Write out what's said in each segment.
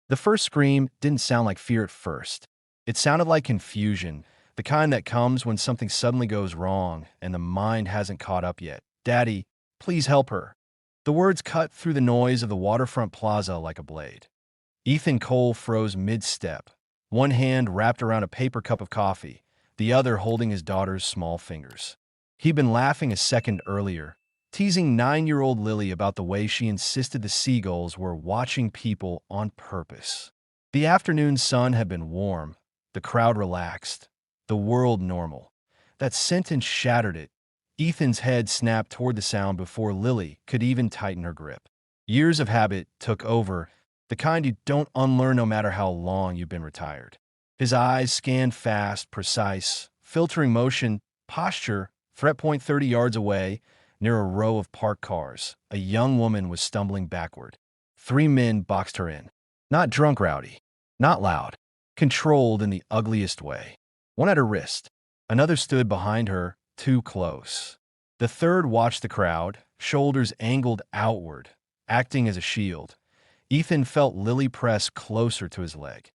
The first scream didn't sound like fear at first. It sounded like confusion, the kind that comes when something suddenly goes wrong and the mind hasn't caught up yet. "Daddy, please help her." The words cut through the noise of the waterfront plaza like a blade. Ethan Cole froze mid-step, one hand wrapped around a paper cup of coffee, the other holding his daughter's small fingers. He'd been laughing a second earlier, teasing 9-year-old Lily about the way she insisted the seagulls were watching people on purpose. The afternoon sun had been warm, the crowd relaxed, the world normal. That sentence shattered it. Ethan's head snapped toward the sound before Lily could even tighten her grip. Years of habit took over, the kind you don't unlearn no matter how long you've been retired. His eyes scanned fast, precise, filtering motion, posture, threat point 30 yards away, near a row of parked cars. A young woman was stumbling backward. 3 men boxed her in. Not drunk rowdy, not loud, controlled in the ugliest way. One at her wrist. Another stood behind her, too close. The third watched the crowd, shoulders angled outward, acting as a shield. Ethan felt Lily press closer to his leg.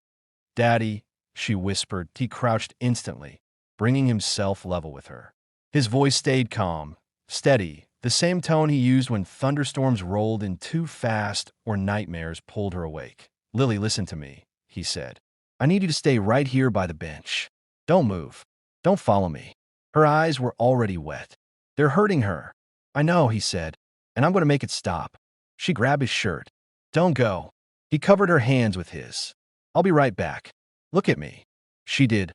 "Daddy," she whispered. He crouched instantly, bringing himself level with her. His voice stayed calm, steady, the same tone he used when thunderstorms rolled in too fast or nightmares pulled her awake. "Lily, listen to me," he said. "I need you to stay right here by the bench. Don't move. Don't follow me." Her eyes were already wet. "They're hurting her." "I know," he said, "and I'm going to make it stop." She grabbed his shirt. "Don't go." He covered her hands with his. "I'll be right back. Look at me." She did.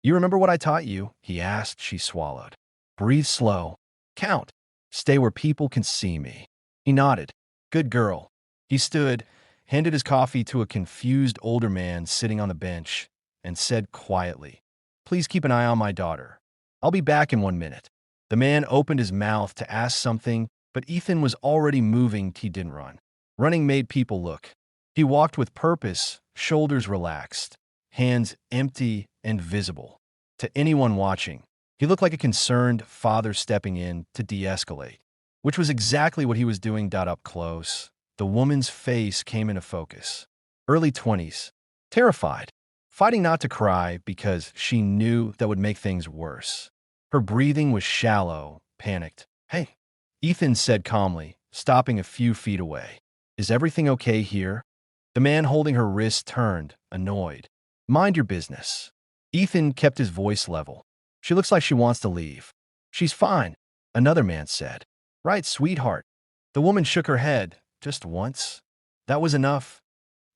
"You remember what I taught you?" he asked. She swallowed. "Breathe slow. Count. Stay where people can see me." He nodded. "Good girl." He stood, handed his coffee to a confused older man sitting on the bench, and said quietly, "Please keep an eye on my daughter. I'll be back in 1 minute." The man opened his mouth to ask something, but Ethan was already moving. He didn't run. Running made people look. He walked with purpose, shoulders relaxed, hands empty and visible. To anyone watching, he looked like a concerned father stepping in to de-escalate, which was exactly what he was doing. Up close, the woman's face came into focus. Early 20s, terrified, fighting not to cry because she knew that would make things worse. Her breathing was shallow, panicked. "Hey," Ethan said calmly, stopping a few feet away. "Is everything okay here?" The man holding her wrist turned, annoyed. "Mind your business." Ethan kept his voice level. "She looks like she wants to leave." "She's fine," another man said. "Right, sweetheart." The woman shook her head, just once. That was enough.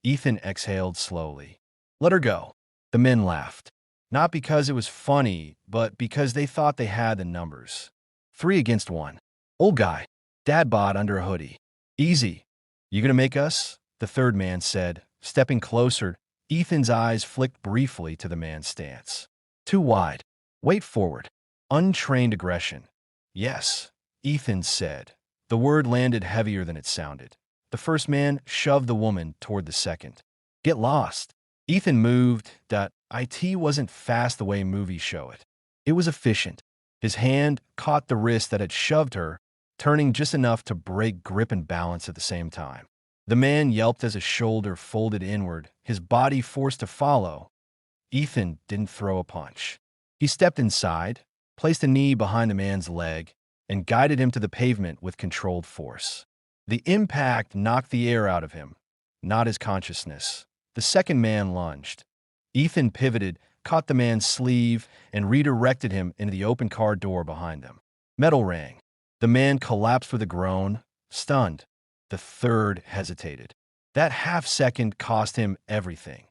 Ethan exhaled slowly. "Let her go." The men laughed. Not because it was funny, but because they thought they had the numbers. 3 against 1. "Old guy." Dad bod under a hoodie. "Easy. You gonna make us?" the third man said, stepping closer. Ethan's eyes flicked briefly to the man's stance. "Too wide. Weight forward." Untrained aggression. "Yes," Ethan said. The word landed heavier than it sounded. The first man shoved the woman toward the second. "Get lost." Ethan moved. It wasn't fast the way movies show it. It was efficient. His hand caught the wrist that had shoved her, turning just enough to break grip and balance at the same time. The man yelped as his shoulder folded inward, his body forced to follow. Ethan didn't throw a punch. He stepped inside, placed a knee behind the man's leg, and guided him to the pavement with controlled force. The impact knocked the air out of him, not his consciousness. The second man lunged. Ethan pivoted, caught the man's sleeve, and redirected him into the open car door behind them. Metal rang. The man collapsed with a groan, stunned. The third hesitated. That half-second cost him everything.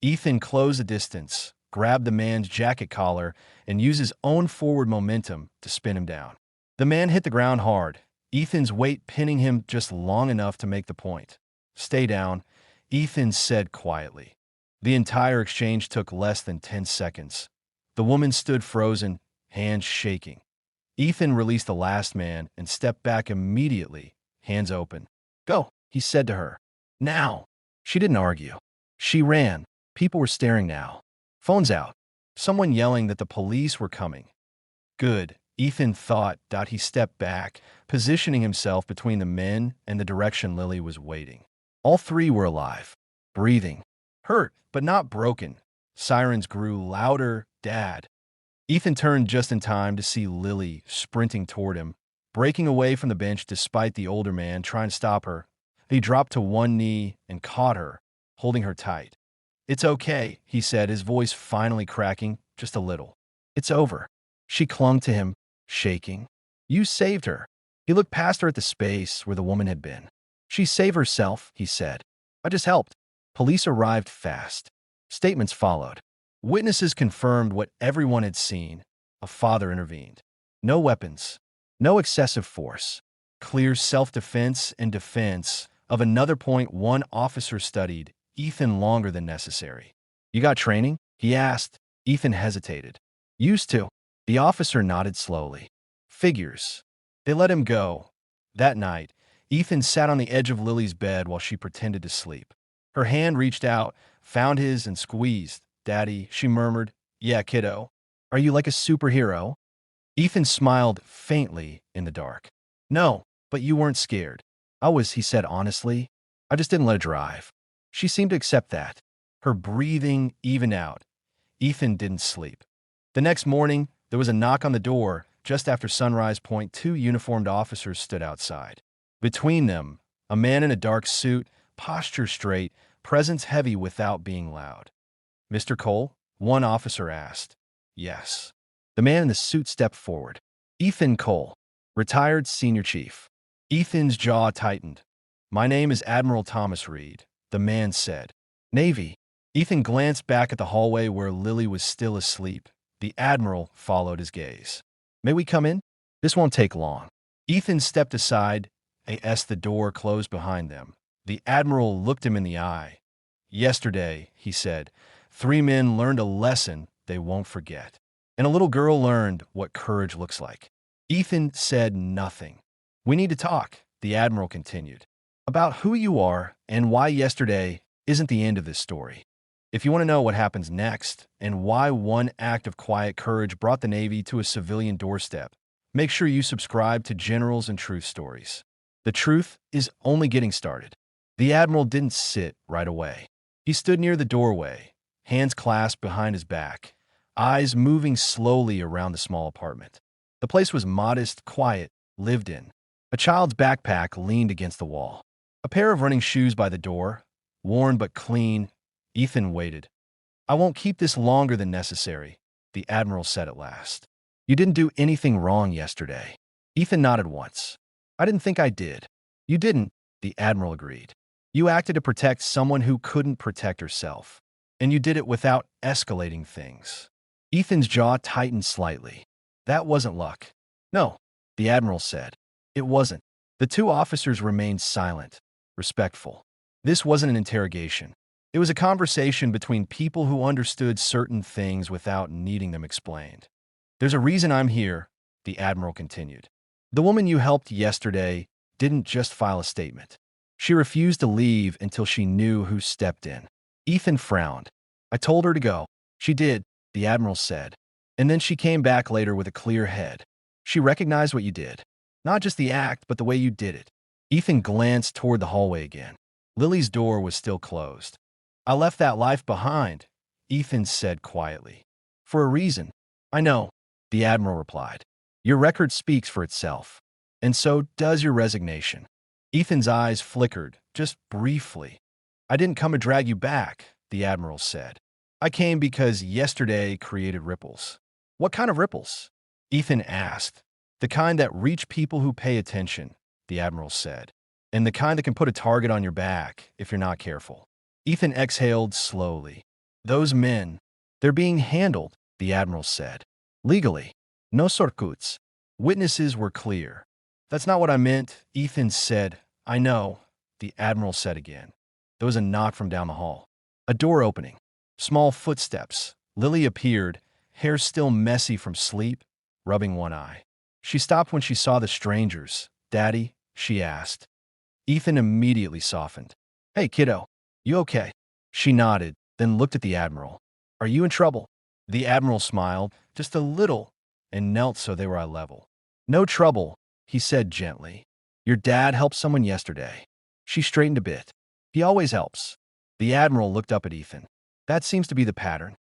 Ethan closed the distance, grabbed the man's jacket collar, and used his own forward momentum to spin him down. The man hit the ground hard, Ethan's weight pinning him just long enough to make the point. "Stay down," Ethan said quietly. The entire exchange took less than 10 seconds. The woman stood frozen, hands shaking. Ethan released the last man and stepped back immediately, hands open. "Go," he said to her. "Now." She didn't argue. She ran. People were staring now. Phones out. Someone yelling that the police were coming. Good, Ethan thought. He stepped back, positioning himself between the men and the direction Lily was waiting. All 3 were alive. breathing. Hurt, but not broken. Sirens grew louder. Dad. Ethan turned just in time to see Lily sprinting toward him, breaking away from the bench despite the older man trying to stop her. He dropped to one knee and caught her, holding her tight. "It's okay," he said, his voice finally cracking just a little. "It's over." She clung to him, shaking. "You saved her." He looked past her at the space where the woman had been. "She saved herself," he said. "I just helped." Police arrived fast. Statements followed. Witnesses confirmed what everyone had seen. A father intervened. No weapons. No excessive force. Clear self-defense and defense. Of another point, one officer studied Ethan longer than necessary. "You got training?" he asked. Ethan hesitated. "Used to." The officer nodded slowly. "Figures." They let him go. That night, Ethan sat on the edge of Lily's bed while she pretended to sleep. Her hand reached out, found his, and squeezed. "Daddy," she murmured. "Yeah, kiddo. Are you like a superhero?" Ethan smiled faintly in the dark. "No, but you weren't scared." "I was," he said honestly. "I just didn't let it drive." She seemed to accept that. Her breathing evened out. Ethan didn't sleep. The next morning, there was a knock on the door. Just after sunrise point, two uniformed officers stood outside. Between them, a man in a dark suit, posture straight, presence heavy without being loud. "Mr. Cole?" one officer asked. "Yes." The man in the suit stepped forward. "Ethan Cole, retired senior chief." Ethan's jaw tightened. "My name is Admiral Thomas Reed," the man said. "Navy." Ethan glanced back at the hallway where Lily was still asleep. The Admiral followed his gaze. "May we come in? This won't take long." Ethan stepped aside as the door closed behind them. The Admiral looked him in the eye. "Yesterday," he said, "3 men learned a lesson they won't forget. And a little girl learned what courage looks like." Ethan said nothing. "We need to talk," the Admiral continued, "about who you are and why yesterday isn't the end of this story. If you want to know what happens next and why one act of quiet courage brought the Navy to a civilian doorstep, make sure you subscribe to Generals and Truth Stories. The truth is only getting started." The Admiral didn't sit right away. He stood near the doorway, hands clasped behind his back, eyes moving slowly around the small apartment. The place was modest, quiet, lived in. A child's backpack leaned against the wall. A pair of running shoes by the door, worn but clean. Ethan waited. "I won't keep this longer than necessary," the Admiral said at last. "You didn't do anything wrong yesterday." Ethan nodded once. "I didn't think I did." "You didn't," the Admiral agreed. "You acted to protect someone who couldn't protect herself. And you did it without escalating things." Ethan's jaw tightened slightly. "That wasn't luck." "No," the Admiral said. "It wasn't." The two officers remained silent, respectful. This wasn't an interrogation. It was a conversation between people who understood certain things without needing them explained. "There's a reason I'm here," the Admiral continued. "The woman you helped yesterday didn't just file a statement. She refused to leave until she knew who stepped in." Ethan frowned. "I told her to go." "She did," the Admiral said. "And then she came back later with a clear head. She recognized what you did. Not just the act, but the way you did it." Ethan glanced toward the hallway again. Lily's door was still closed. "I left that life behind," Ethan said quietly. "For a reason." "I know," the Admiral replied. "Your record speaks for itself. And so does your resignation." Ethan's eyes flickered, just briefly. "I didn't come to drag you back," the Admiral said. "I came because yesterday created ripples." "What kind of ripples?" Ethan asked. "The kind that reach people who pay attention," the Admiral said. "And the kind that can put a target on your back if you're not careful." Ethan exhaled slowly. "Those men, they're being handled," the Admiral said. "Legally. No circuits." Witnesses were clear. "That's not what I meant," Ethan said. "I know," the Admiral said again. There was a knock from down the hall. A door opening. Small footsteps. Lily appeared, hair still messy from sleep, rubbing one eye. She stopped when she saw the strangers. "Daddy?" she asked. Ethan immediately softened. "Hey, kiddo. You okay?" She nodded, then looked at the Admiral. "Are you in trouble?" The Admiral smiled, just a little, and knelt so they were eye level. "No trouble," he said gently. "Your dad helped someone yesterday." She straightened a bit. "He always helps." The Admiral looked up at Ethan. That seems to be the pattern.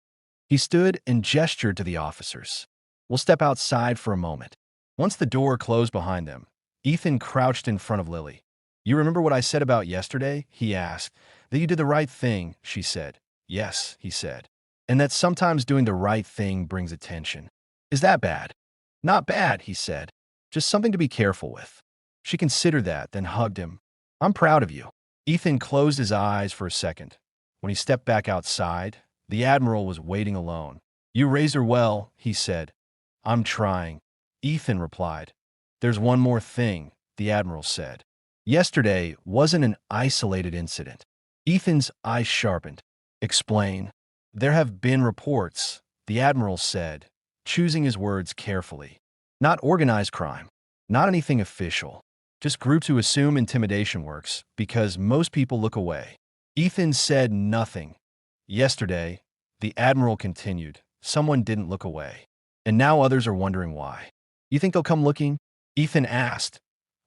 He stood and gestured to the officers. We'll step outside for a moment. Once the door closed behind them, Ethan crouched in front of Lily. You remember what I said about yesterday? He asked. That you did the right thing, she said. Yes, he said. And that sometimes doing the right thing brings attention. Is that bad? Not bad, he said. Just something to be careful with. She considered that, then hugged him. I'm proud of you. Ethan closed his eyes for a second. When he stepped back outside, the Admiral was waiting alone. You raised her well, he said. I'm trying. Ethan replied. There's one more thing, the Admiral said. Yesterday wasn't an isolated incident. Ethan's eyes sharpened. Explain. There have been reports, the Admiral said, choosing his words carefully. Not organized crime. Not anything official. Just groups who assume intimidation works because most people look away. Ethan said nothing. Yesterday, the Admiral continued, someone didn't look away. And now others are wondering why. You think they'll come looking? Ethan asked.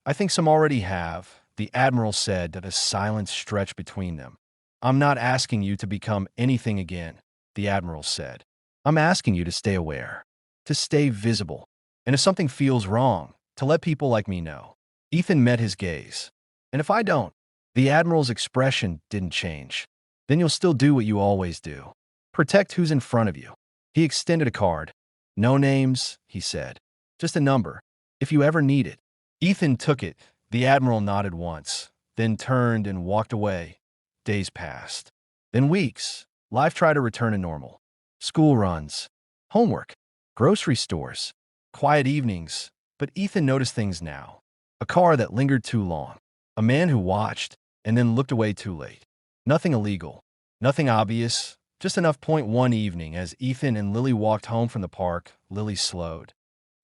I think some already have, the Admiral said, that a silence stretched between them. I'm not asking you to become anything again, the Admiral said. I'm asking you to stay aware, to stay visible, and if something feels wrong, to let people like me know. Ethan met his gaze. And if I don't? The Admiral's expression didn't change. Then you'll still do what you always do. Protect who's in front of you. He extended a card. No names, he said. Just a number, if you ever need it. Ethan took it. The Admiral nodded once, then turned and walked away. Days passed. Then weeks. Life tried to return to normal. School runs, homework, grocery stores, quiet evenings. But Ethan noticed things now. A car that lingered too long. A man who watched and then looked away too late. Nothing illegal. Nothing obvious. Just enough. One evening, as Ethan and Lily walked home from the park, Lily slowed.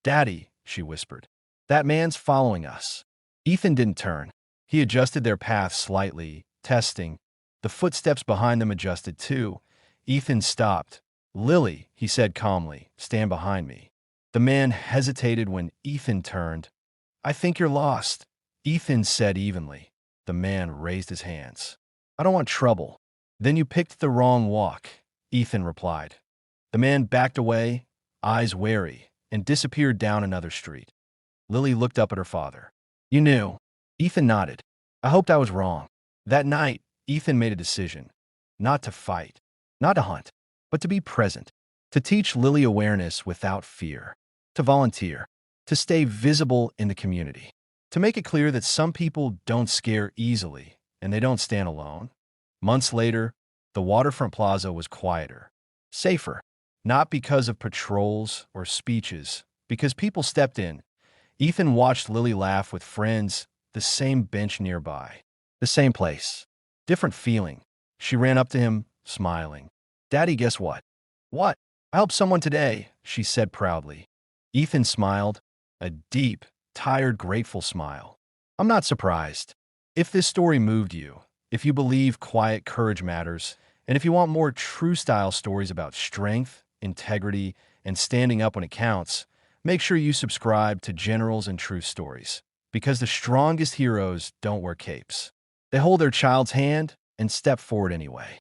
Daddy, she whispered. That man's following us. Ethan didn't turn. He adjusted their path slightly, testing. The footsteps behind them adjusted too. Ethan stopped. Lily, he said calmly, stand behind me. The man hesitated when Ethan turned. I think you're lost, Ethan said evenly. The man raised his hands. I don't want trouble. Then you picked the wrong walk, Ethan replied. The man backed away, eyes wary, and disappeared down another street. Lily looked up at her father. You knew. Ethan nodded. I hoped I was wrong. That night, Ethan made a decision. Not to fight, not to hunt, but to be present. To teach Lily awareness without fear. To volunteer. To stay visible in the community. To make it clear that some people don't scare easily, and they don't stand alone. Months later, the waterfront plaza was quieter. Safer. Not because of patrols or speeches, because people stepped in. Ethan watched Lily laugh with friends, the same bench nearby. The same place. Different feeling. She ran up to him, smiling. Daddy, guess what? What? I helped someone today, she said proudly. Ethan smiled, a deep, tired, grateful smile. I'm not surprised. If this story moved you, if you believe quiet courage matters, and if you want more true-style stories about strength, integrity, and standing up when it counts, make sure you subscribe to Generals and True Stories, because the strongest heroes don't wear capes. They hold their child's hand and step forward anyway.